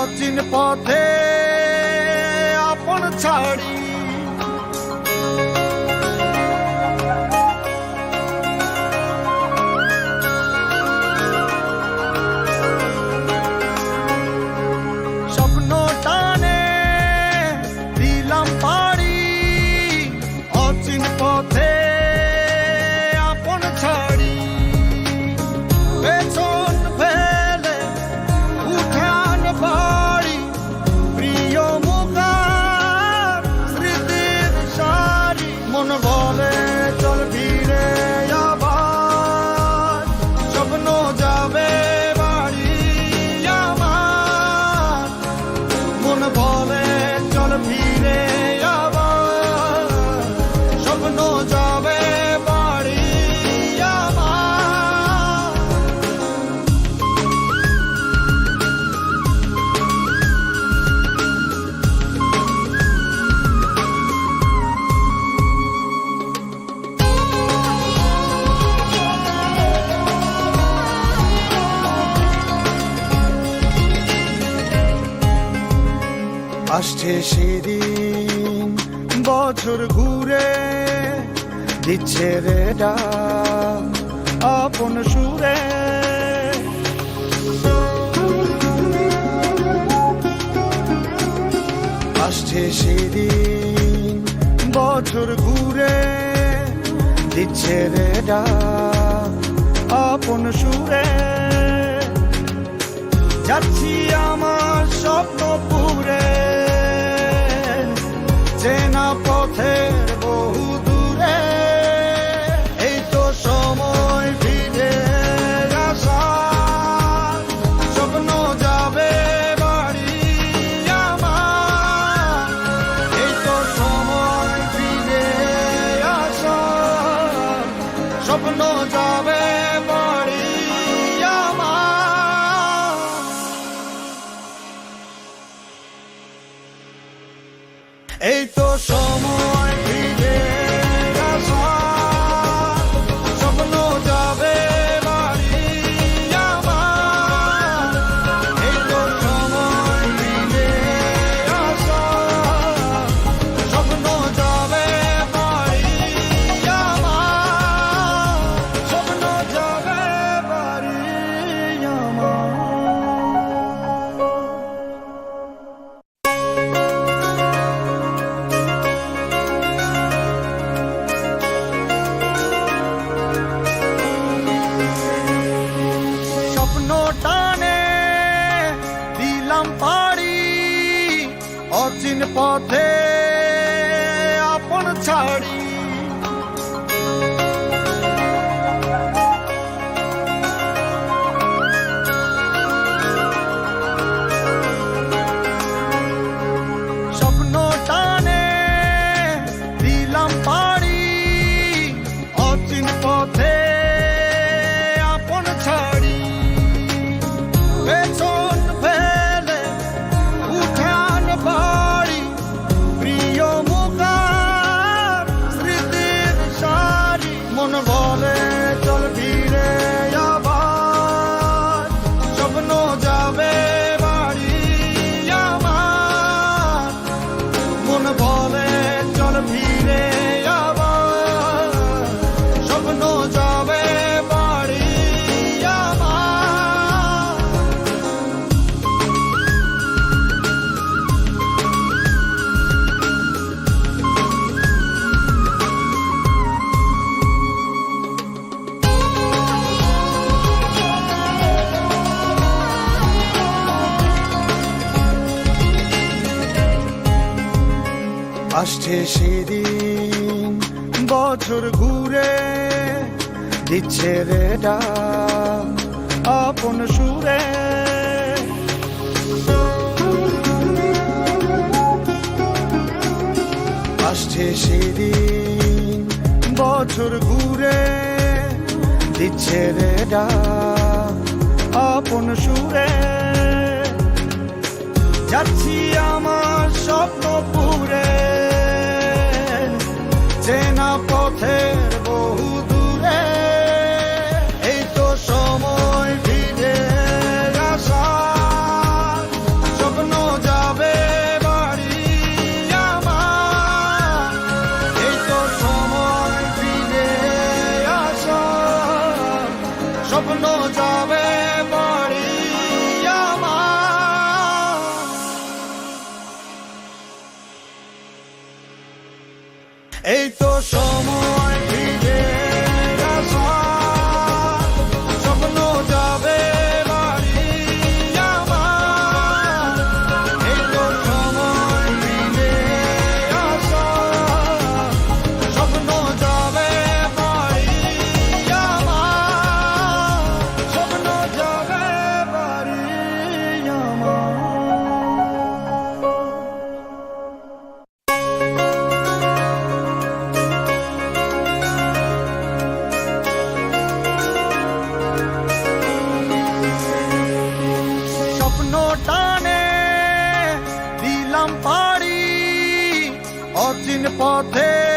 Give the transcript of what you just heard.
অচিন পথে আপন ছাড়ি স্বপ্ন টানে দিলাম পাড়ি অচিন পথে আপন ছাড়ি পেছন ফেলে উঠান বাড়ি প্রিয় মুখার স্মৃতির সারি মন বলে চল ফিরে আবার স্বপ্ন যাবে বাড়ি আমার মন বলে চল ফিরে আবার স্বপ্ন যাবে বাড়ি আমার আসছে সেদিন বছর ঘুরে দিচ্ছে রে ডাক আপন সুরে আসছে সেদিন বছর ঘুরে দিচ্ছে রে ডাক আপন সুরে যাচ্ছি আমার স্বপ্ন পুরে চেনা পথের বহু দূরে এই তো সময় ফিরে আসার স্বপ্ন যাবে বাড়ি আমার এই তো সময় ফিরে আসার স্বপ্ন যাবে বাড়ি আমার এই তো সময় ফিরে আসার স্বপ্ন যাবে বাড়ি আমার এই তো সময় ফিরে আসার স্বপ্ন যাবে বাড়ি আমার স্বপ্ন যাবে বাড়ি আমার স্বপ্ন টানে দিলাম পাড়ি অচিন পথে আপন ছাড়ি স্বপ্ন টানে দিলাম পাড়ি অচিন পথে আপন ছাড়ি পেছন ফেলে উঠান বাড়ি প্রিয় মুখার স্মৃতির সারি মন বলে চল ফিরে আবার স্বপ্ন যাবে বাড়ি আমার মন বলে চল ফিরে আবার স্বপ্ন যাবে বাড়ি আমার আসছে সেদিন বছর ঘুরে দিচ্ছে রে ডাক আপন সুরে আসছে সেদিন বছর ঘুরে দিচ্ছে রে ডাক আপন সুরে যাচ্ছি আমার স্বপ্ন পুরে চেনা পথের বহু দূরে এই তো সময় ফিরে আসার স্বপ্ন স্বপ্ন টানে দিলাম পাড়ি অচিন পথে